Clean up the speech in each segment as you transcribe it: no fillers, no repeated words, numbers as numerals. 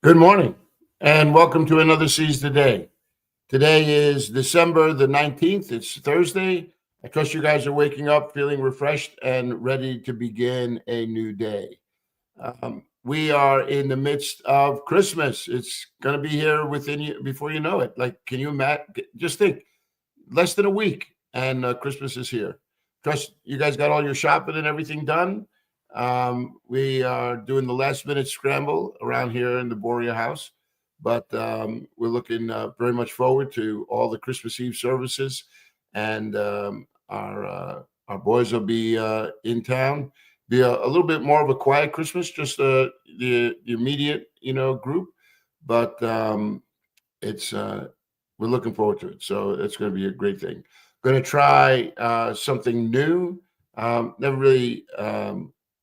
Good morning and welcome to another Seize the Day. Today is December the 19th. It's Thursday. I trust you guys are waking up feeling refreshed and ready to begin a new day. We are in the midst of Christmas. It's going to be here within you before you know it. Like, can you imagine? Just think, less than a week and Christmas is here. Trust you guys got all your shopping and everything done. We are doing the last minute scramble around here in the Borea house, but we're looking very much forward to all the Christmas Eve services, and our boys will be in town. Be a little bit more of a quiet Christmas, just the immediate group, but it's we're looking forward to it. So it's going to be a great thing. Going to try something new. Never really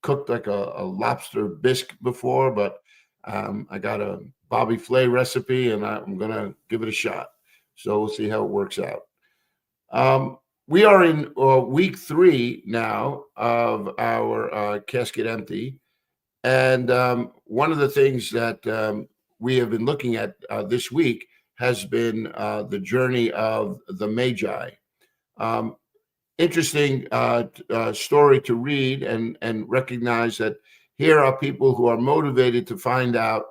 cooked like a lobster bisque before, but I got a Bobby Flay recipe and I'm going to give it a shot. So we'll see how it works out. We are in week 3 now of our Casket Empty. And one of the things that we have been looking at this week has been the journey of the Magi. Interesting story to read and recognize that here are people who are motivated to find out,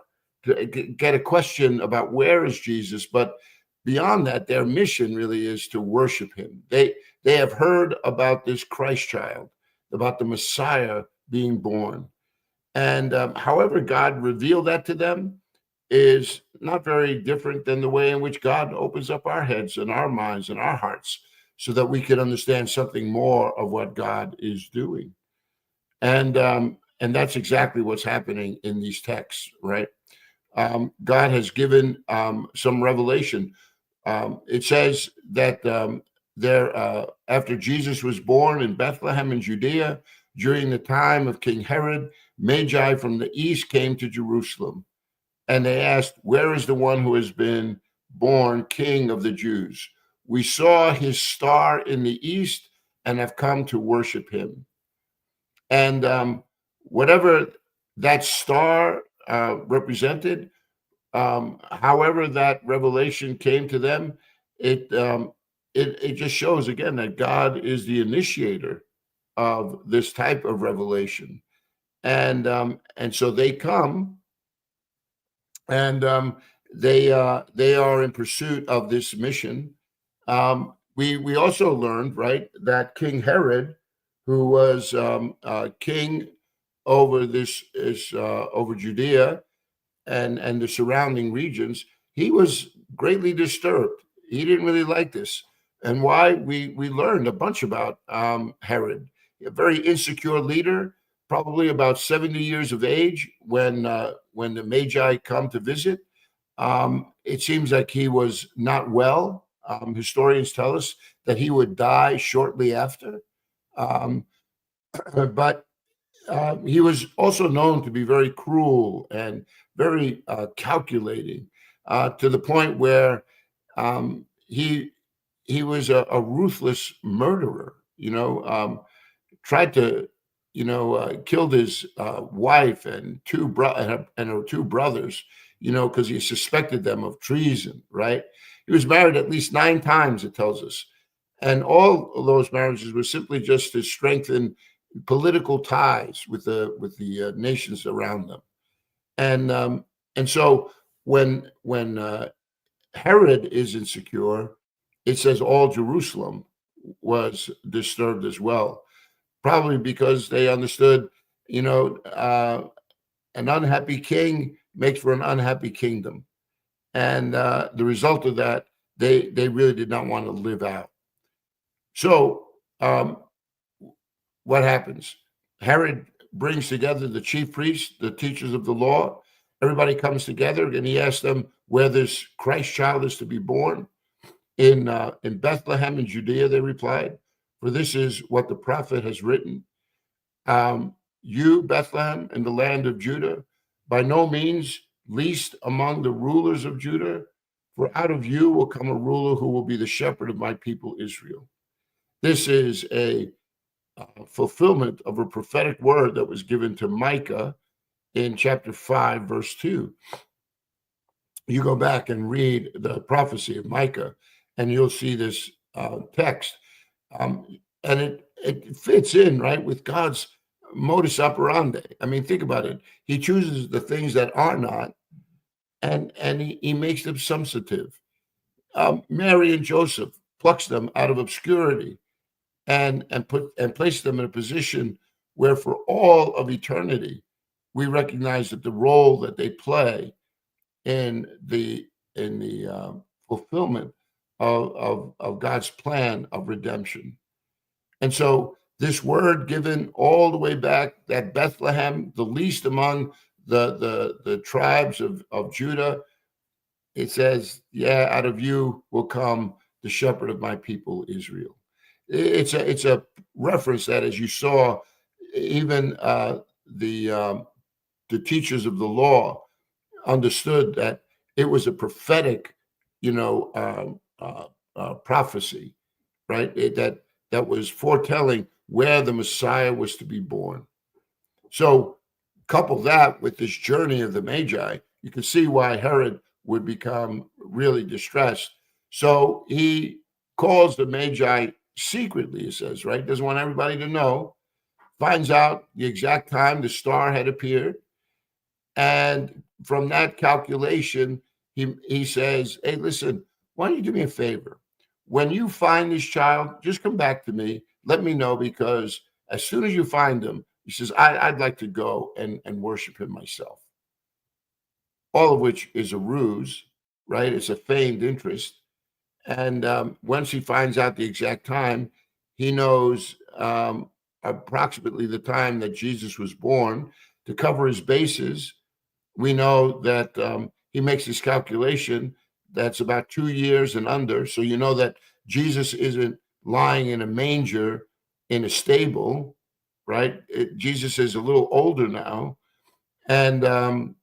to get a question about where is Jesus, but beyond that, their mission really is to worship him. They have heard about this Christ child, about the Messiah being born. And however God revealed that to them is not very different than the way in which God opens up our heads and our minds and our hearts so that we can understand something more of what God is doing. And that's exactly what's happening in these texts, right? God has given some revelation. It says that after Jesus was born in Bethlehem in Judea, during the time of King Herod, Magi from the east came to Jerusalem. And they asked, "Where is the one who has been born King of the Jews? We saw his star in the east and have come to worship him." And whatever that star represented, however that revelation came to them, it just shows again that God is the initiator of this type of revelation, and so they come and they are in pursuit of this mission. We also learned, right, that King Herod, who was king over over Judea and the surrounding regions, he was greatly disturbed. He didn't really like this. And why? We learned a bunch about Herod, a very insecure leader, probably about 70 years of age when the Magi come to visit. It seems like he was not well. Historians tell us that he would die shortly after. Um, but he was also known to be very cruel and very calculating, to the point where he was a ruthless murderer. Tried to killed his wife and her 2 brothers. Because he suspected them of treason. Right? He was married at least 9 times. It tells us, and all of those marriages were simply just to strengthen political ties with the nations around them. And so when Herod is insecure, it says all Jerusalem was disturbed as well, probably because they understood, an unhappy king makes for an unhappy kingdom, and the result of that, they really did not want to live out. So what happens? Herod brings together the chief priests, the teachers of the law. Everybody comes together, and he asks them where this Christ child is to be born. In Bethlehem in Judea, they replied, "For this is what the prophet has written. You, Bethlehem, in the land of Judah, by no means least among the rulers of Judah, for out of you will come a ruler who will be the shepherd of my people Israel." This is a fulfillment of a prophetic word that was given to Micah in chapter 5, verse 2. you go back and read the prophecy of Micah, and you'll see this text, um, and it fits in right with God's modus operandi. I mean, think about it. He chooses the things that are not, and he makes them substantive. Mary and Joseph plucks them out of obscurity and place them in a position where, for all of eternity, we recognize that the role that they play in the fulfillment of God's plan of redemption. And so this word given all the way back, that Bethlehem, the least among the tribes of Judah, it says, yeah, out of you will come the shepherd of my people Israel. It's a reference that, as you saw, even the teachers of the law understood that it was a prophetic, prophecy, right? That was foretelling where the Messiah was to be born. So, couple that with this journey of the Magi, you can see why Herod would become really distressed. So he calls the Magi secretly, it says, right? Doesn't want everybody to know. Finds out the exact time the star had appeared. And from that calculation, he says, hey, listen, why don't you do me a favor? When you find this child, just come back to me. Let me know, because as soon as you find him, he says, I'd like to go and worship him myself. All of which is a ruse, right? It's a feigned interest. And once he finds out the exact time, he knows approximately the time that Jesus was born. To cover his bases, we know that he makes this calculation that's about 2 years and under. So you know that Jesus isn't lying in a manger in a stable, right? Jesus is a little older now. And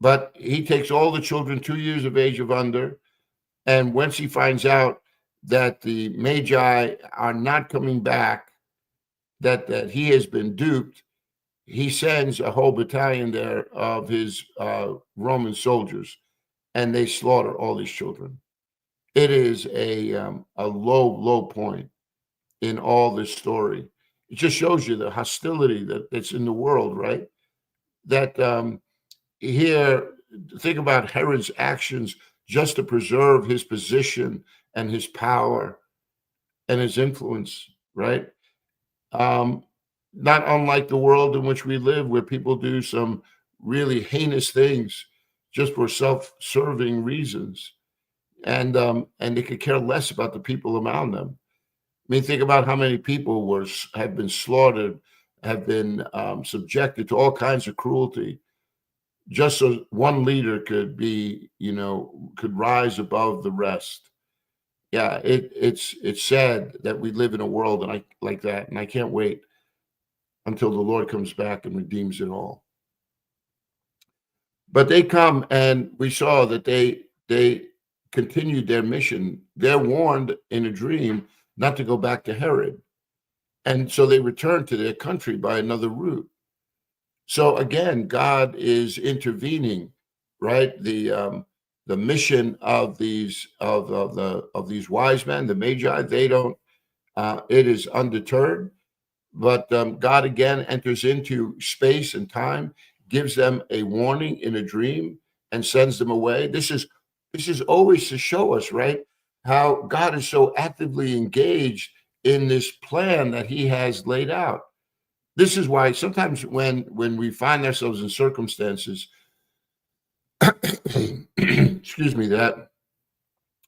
but he takes all the children 2 years of age of under. And once he finds out that the Magi are not coming back, that he has been duped, he sends a whole battalion there of his Roman soldiers, and they slaughter all these children. It is a low point in all this story. It just shows you the hostility that's in the world, right? That here, think about Herod's actions just to preserve his position and his power and his influence, right? Um, Not unlike the world in which we live, where people do some really heinous things just for self-serving reasons, and they could care less about the people around them. I mean, think about how many people have been slaughtered, have been subjected to all kinds of cruelty, just so one leader could could rise above the rest. Yeah, it's sad that we live in a world like that, and I can't wait until the Lord comes back and redeems it all. But they come, and we saw that they continued their mission. They're warned in a dream not to go back to Herod, and so they return to their country by another route. So again, God is intervening, right? The mission of these wise men, the Magi, they don't. It is undeterred, but God again enters into space and time, gives them a warning in a dream, and sends them away. This is always to show us, right, how God is so actively engaged in this plan that He has laid out. This is why sometimes when we find ourselves in circumstances, excuse me, that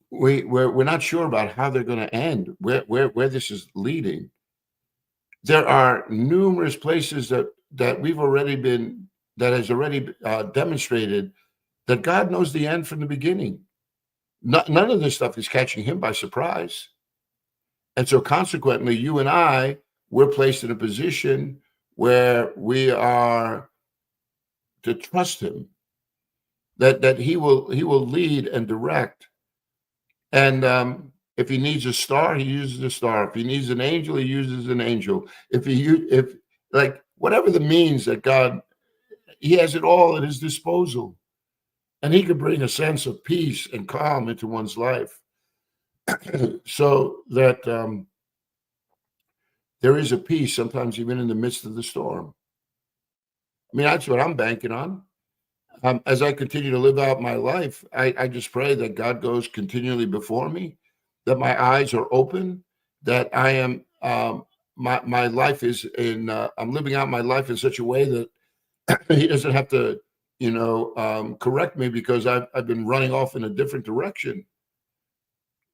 we're not sure about how they're going to end, where this is leading. There are numerous places that we've already been, that has already demonstrated that God knows the end from the beginning. None of this stuff is catching Him by surprise. And so consequently, you and I, we're placed in a position where we are to trust Him, that He will lead and direct. And if He needs a star, He uses a star. If He needs an angel, He uses an angel. If like whatever the means that God, He has it all at His disposal. And he could bring a sense of peace and calm into one's life so that there is a peace sometimes even in the midst of the storm. I mean, that's what I'm banking on. As I continue to live out my life, I just pray that God goes continually before me, that my eyes are open, that I am my life is in. I'm living out my life in such a way that He doesn't have to, correct me because I've been running off in a different direction.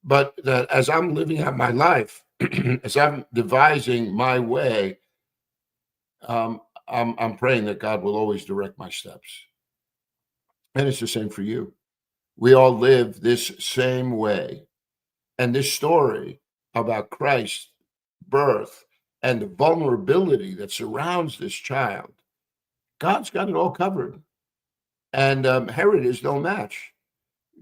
But that as I'm living out my life, as I'm devising my way, I'm praying that God will always direct my steps. And it's the same for you. We all live this same way. And this story about Christ's birth and the vulnerability that surrounds this child, God's got it all covered. And Herod is no match.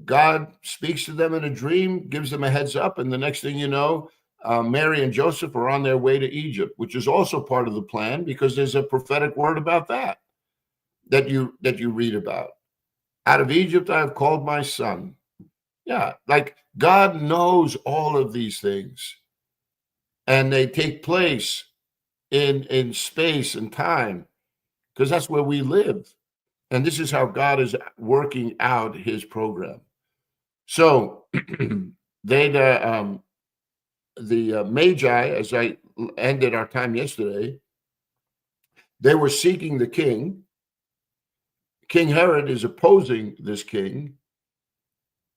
God speaks to them in a dream, gives them a heads up, and the next thing you know, Mary and Joseph are on their way to Egypt, which is also part of the plan because there's a prophetic word about that you read about. Out of Egypt I have called my son. Yeah, like God knows all of these things, and they take place in space and time because that's where we live, and this is how God is working out His program. So they the Magi, as I ended our time yesterday, they were seeking the king. King Herod is opposing this king.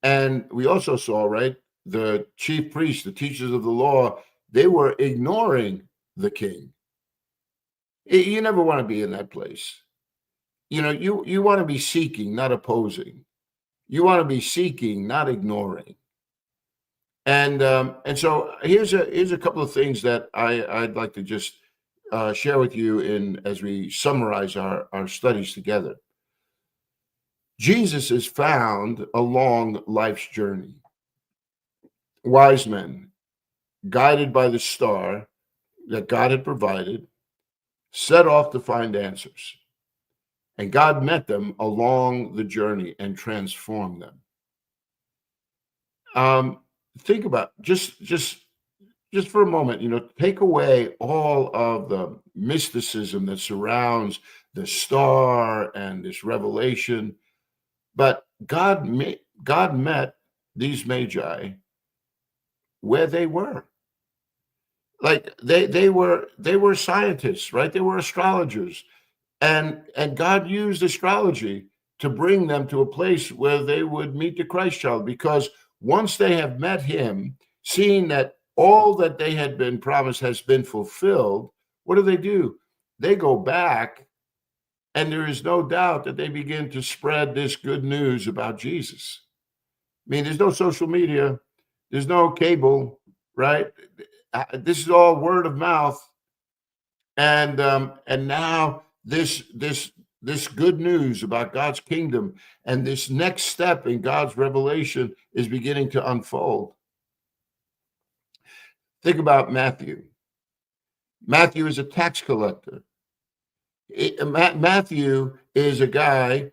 And we also saw, right, the chief priests, the teachers of the law, they were ignoring the king. You never want to be in that place. You want to be seeking, not opposing. You want to be seeking, not ignoring. And so here's a couple of things that I'd like to just share with you in as we summarize our studies together. Jesus is found along life's journey. Wise men, guided by the star that God had provided, set off to find answers. And God met them along the journey and transformed them. Think about just for a moment, take away all of the mysticism that surrounds the star and this revelation. But God met these magi where they were. Like they were scientists, right? They were astrologers. And God used astrology to bring them to a place where they would meet the Christ child, because once they have met him, seeing that all that they had been promised has been fulfilled, what do? They go back, and there is no doubt that they begin to spread this good news about Jesus. I mean, there's no social media, there's no cable, right? This is all word of mouth, and now this good news about God's kingdom and this next step in God's revelation is beginning to unfold. Think about Matthew. Matthew is a tax collector. Matthew is a guy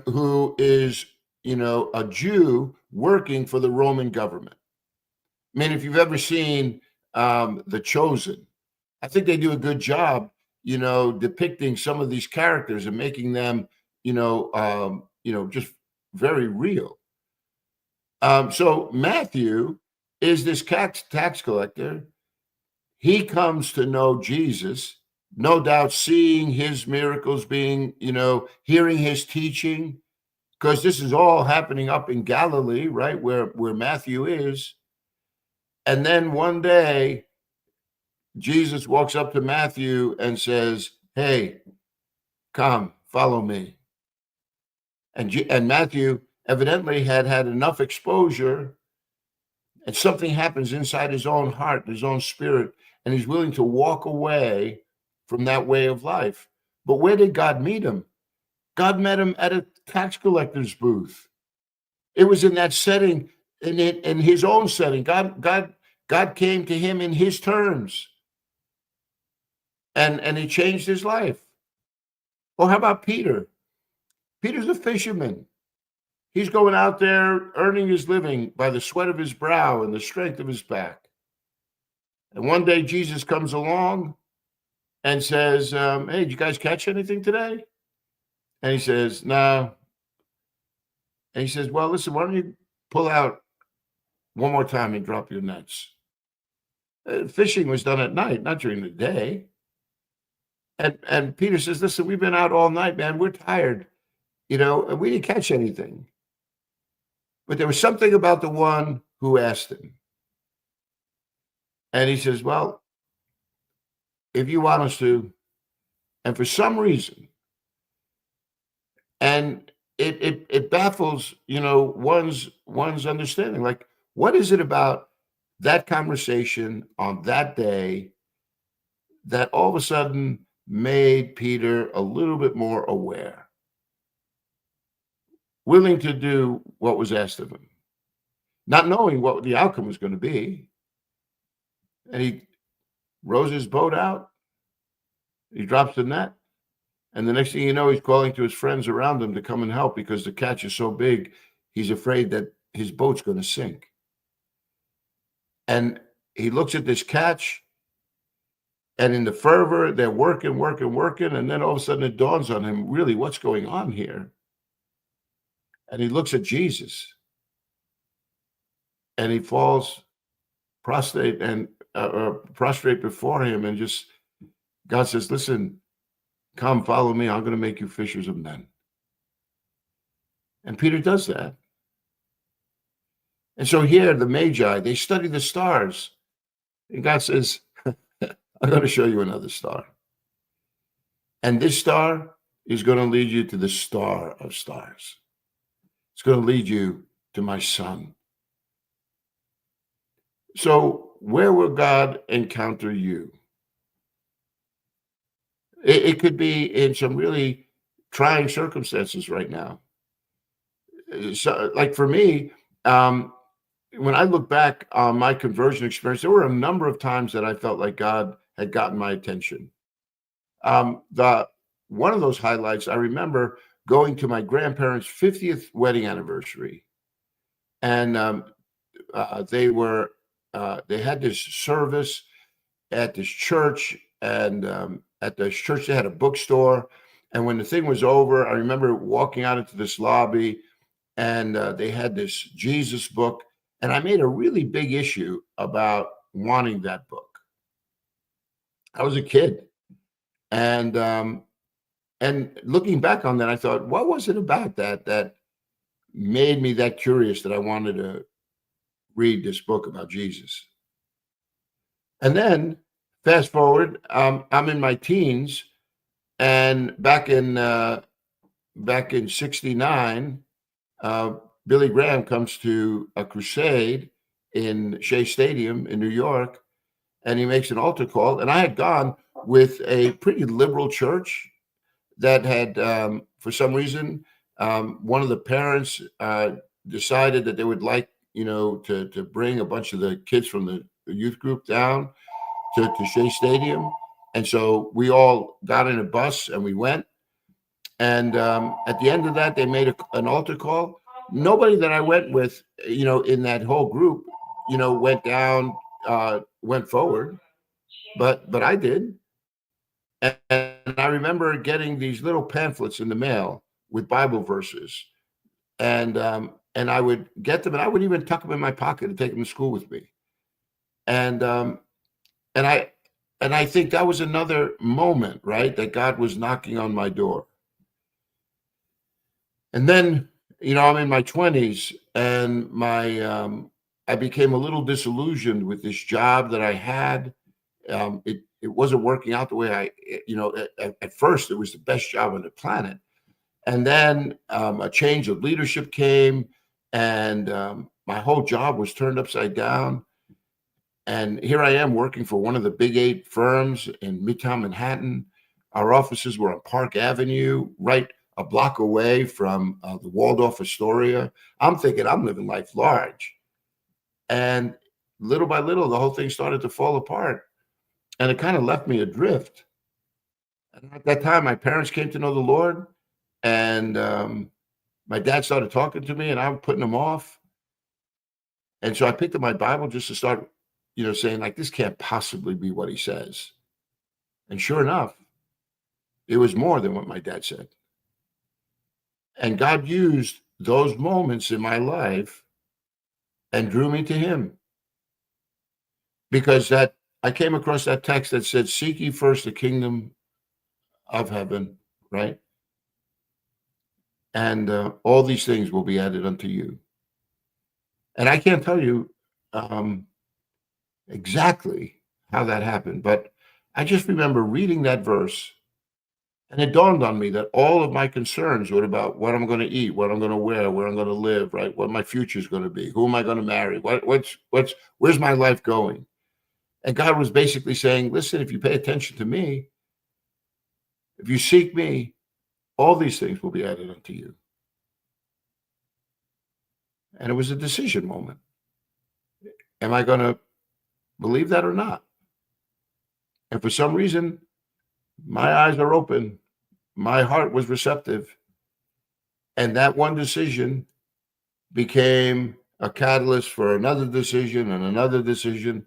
who is, a Jew working for the Roman government. I mean, if you've ever seen The Chosen, I think they do a good job, depicting some of these characters and making them, just very real. So Matthew is this tax collector. He comes to know Jesus, no doubt seeing his miracles, being, hearing his teaching, because this is all happening up in Galilee, right, where Matthew is. And then one day, Jesus walks up to Matthew and says, "Hey, come, follow me." And Matthew evidently had enough exposure, and something happens inside his own heart, his own spirit, and he's willing to walk away from that way of life. But where did God meet him? God met him at a tax collector's booth. It was in that setting, in his own setting. God came to him in his terms, and he changed his life. Or how about Peter? Peter's a fisherman. He's going out there earning his living by the sweat of his brow and the strength of his back. And one day Jesus comes along and says, hey, did you guys catch anything today? And he says, no. And he says, well, listen, why don't you pull out one more time and drop your nets? Fishing was done at night, not during the day. And Peter says, listen, we've been out all night, man. We're tired, and we didn't catch anything. But there was something about the one who asked him. And he says, well, if you want us to, and for some reason, and it baffles, one's understanding. Like, what is it about that conversation on that day that all of a sudden made Peter a little bit more aware, willing to do what was asked of him, not knowing what the outcome was going to be? And he rows his boat out, he drops the net, and the next thing you know, he's calling to his friends around him to come and help because the catch is so big, he's afraid that his boat's going to sink. And he looks at this catch, and in the fervor, they're working, and then all of a sudden it dawns on him, really, what's going on here? And he looks at Jesus, and he falls prostrate before him, and just, God says, listen, come, follow me. I'm going to make you fishers of men. And Peter does that. And so here, the Magi, they study the stars. And God says, I'm going to show you another star. And this star is going to lead you to the star of stars. It's going to lead you to my son. So where will God encounter you? It could be in some really trying circumstances right now. So, like for me, when I look back on my conversion experience, there were a number of times that I felt like God had gotten my attention. One of those highlights, I remember going to my grandparents' 50th wedding anniversary, and they had this service at this church, and at the church they had a bookstore. And when the thing was over, I remember walking out into this lobby, and they had this Jesus book, and I made a really big issue about wanting that book. I was a kid, and looking back on that, I thought, what was it about that made me that curious that I wanted to read this book about Jesus? And then fast forward, I'm in my teens, and back in '69, Billy Graham comes to a crusade in Shea Stadium in New York, and he makes an altar call. And I had gone with a pretty liberal church that had, for some reason, one of the parents decided that they would like, to bring a bunch of the kids from the youth group down to Shea Stadium. And so we all got in a bus and we went. And at the end of that, they made an altar call. Nobody that I went with, in that whole group, went down, went forward, but I did. And I remember getting these little pamphlets in the mail with Bible verses, and I would get them, and I would even tuck them in my pocket and take them to school with me. And I think that was another moment, right, that God was knocking on my door. And then, I'm in my 20s, and I became a little disillusioned with this job that I had. It wasn't working out the way at first, it was the best job on the planet. And then a change of leadership came, and my whole job was turned upside down. And here I am working for one of the big 8 firms in Midtown Manhattan. Our offices were on Park Avenue, right a block away from the Waldorf Astoria. I'm thinking I'm living life large. And little by little, the whole thing started to fall apart. And it kind of left me adrift. And at that time, my parents came to know the Lord. And My dad started talking to me and I'm putting him off. And so I picked up my Bible just to start, saying like, this can't possibly be what he says. And sure enough, it was more than what my dad said. And God used those moments in my life and drew me to him, because that I came across that text that said, seek ye first the kingdom of heaven, right? And all these things will be added unto you. And I can't tell you exactly how that happened, but I just remember reading that verse, and it dawned on me that all of my concerns were about what I'm going to eat, what I'm going to wear, where I'm going to live, right? What my future is going to be, who am I going to marry, where's my life going? And God was basically saying, listen, if you pay attention to me, if you seek me, all these things will be added unto you. And it was a decision moment. Am I going to believe that or not? And for some reason, my eyes are open. My heart was receptive. And that one decision became a catalyst for another decision and another decision.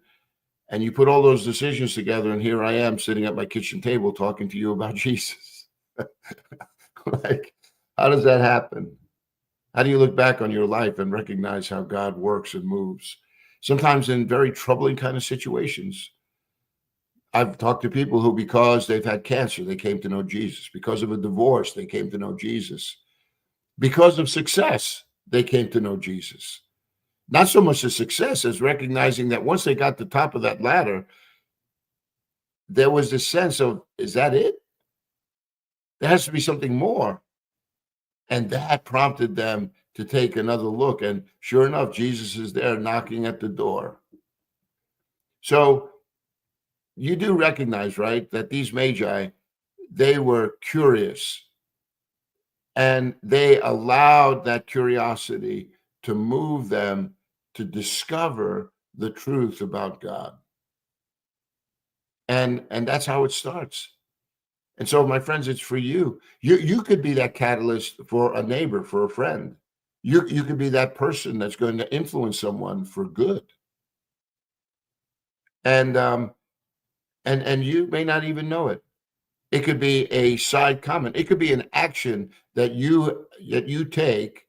And you put all those decisions together, and here I am sitting at my kitchen table talking to you about Jesus. Like, how does that happen? How do you look back on your life and recognize how God works and moves? Sometimes in very troubling kind of situations. I've talked to people who, because they've had cancer, they came to know Jesus. Because of a divorce, they came to know Jesus. Because of success, they came to know Jesus. Not so much the success as recognizing that once they got to the top of that ladder, there was this sense of, is that it? There has to be something more. And that prompted them to take another look. And sure enough, Jesus is there knocking at the door. So you do recognize, right, that these magi, they were curious, and they allowed that curiosity to move them to discover the truth about God. And that's how it starts. And so, my friends, it's for you. You could be that catalyst for a neighbor, for a friend. You could be that person that's going to influence someone for good. And and you may not even know it. It could be a side comment. It could be an action that you take,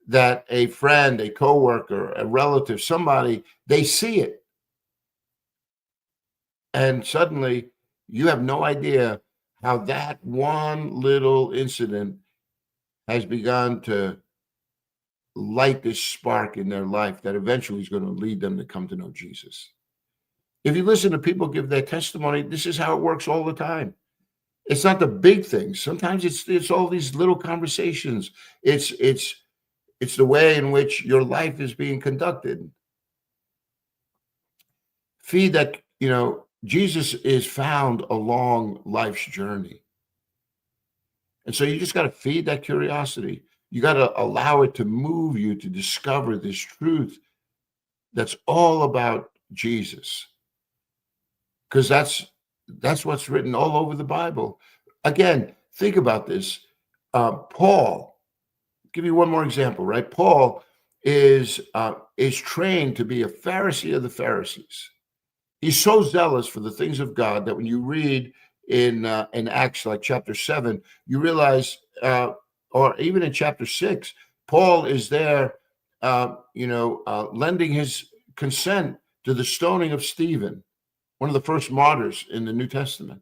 that a friend, a coworker, a relative, somebody, they see it, and suddenly you have no idea how that one little incident has begun to light this spark in their life that eventually is going to lead them to come to know Jesus. If you listen to people give their testimony, this is how it works all the time. It's not the big things. Sometimes it's all these little conversations. It's the way in which your life is being conducted. Feed that, Jesus is found along life's journey. And so you just got to feed that curiosity. You got to allow it to move you to discover this truth that's all about Jesus. Because that's what's written all over the Bible. Again, think about this. Paul, give you one more example, right? Paul is trained to be a Pharisee of the Pharisees. He's so zealous for the things of God that when you read in Acts, like chapter 7, you realize, or even in chapter 6, Paul is there, lending his consent to the stoning of Stephen, one of the first martyrs in the New Testament.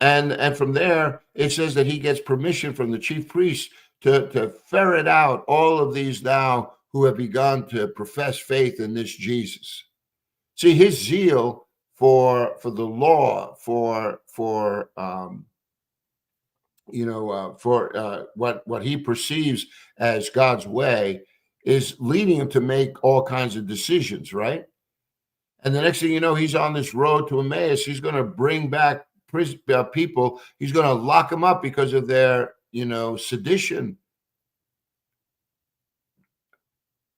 And from there, it says that he gets permission from the chief priests to ferret out all of these now who have begun to profess faith in this Jesus. See, his zeal for the law, for what he perceives as God's way, is leading him to make all kinds of decisions, right? And the next thing you know, he's on this road to Emmaus. He's going to bring back people. He's going to lock them up because of their, sedition.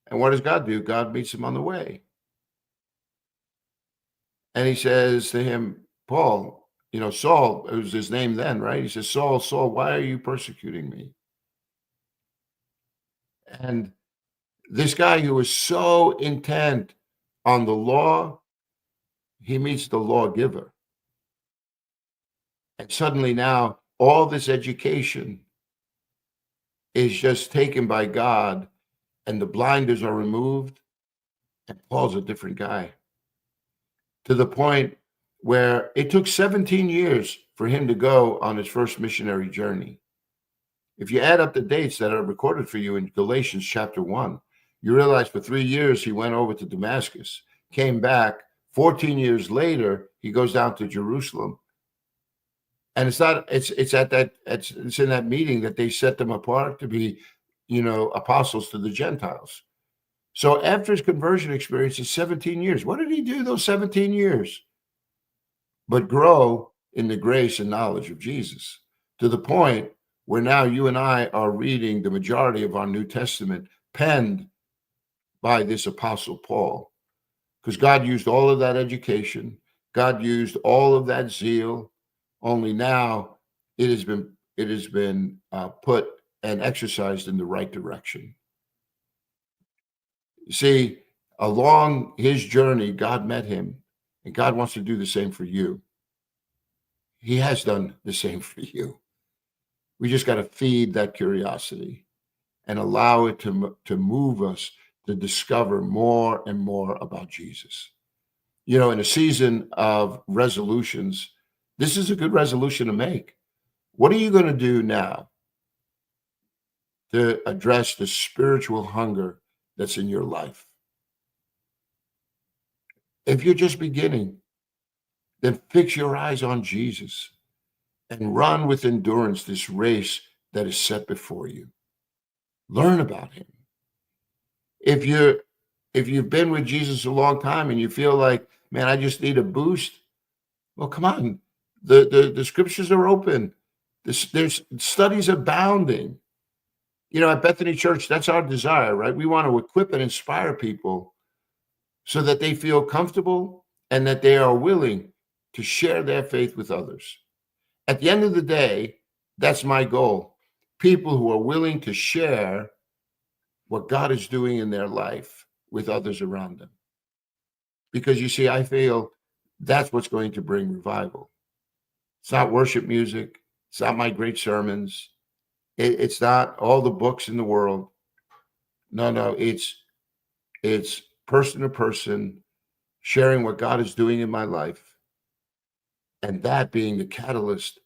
And what does God do? God meets him on the way. And he says to him, Paul, Saul, it was his name then, right? He says, Saul, Saul, why are you persecuting me? And this guy who was so intent on the law, he meets the lawgiver. And suddenly now all this education is just taken by God, and the blinders are removed, and Paul's a different guy, to the point where it took 17 years for him to go on his first missionary journey. If you add up the dates that are recorded for you in Galatians chapter 1, you realize for 3 years he went over to Damascus, came back. 14 years later, he goes down to Jerusalem. And it's in that meeting that they set them apart to be, apostles to the Gentiles. So after his conversion experience is 17 years. What did he do those 17 years? But grow in the grace and knowledge of Jesus, to the point where now you and I are reading the majority of our New Testament penned by this apostle Paul, because God used all of that education. God used all of that zeal. Only now it has been put and exercised in the right direction. You see, along his journey, God met him, and God wants to do the same for you. He has done the same for you. We just got to feed that curiosity and allow it to move us to discover more and more about Jesus. In a season of resolutions, this is a good resolution to make. What are you going to do now to address the spiritual hunger that's in your life? If you're just beginning, then fix your eyes on Jesus and run with endurance this race that is set before you. Learn about him. If you've been with Jesus a long time and you feel like, man, I just need a boost, well, come on. The scriptures are open. There's studies abounding. At Bethany Church, that's our desire, right? We want to equip and inspire people so that they feel comfortable and that they are willing to share their faith with others. At the end of the day, that's my goal. People who are willing to share what God is doing in their life with others around them. Because you see, I feel that's what's going to bring revival. It's not worship music. It's not my great sermons. It's not all the books in the world. No, it's person to person, sharing what God is doing in my life, and that being the catalyst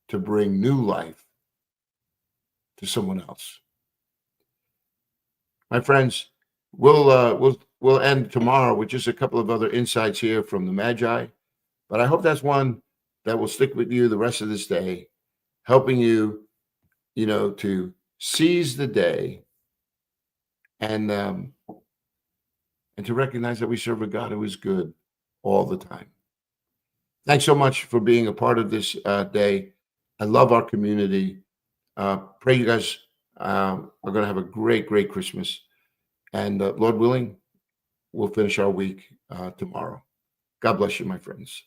to bring new life to someone else. My friends, we'll end tomorrow with just a couple of other insights here from the MAGI, but I hope that's one that will stick with you the rest of this day, helping you, to seize the day and to recognize that we serve a God who is good all the time. Thanks so much for being a part of this day. I love our community. Pray you guys are going to have a great, great Christmas. And Lord willing, we'll finish our week tomorrow. God bless you, my friends.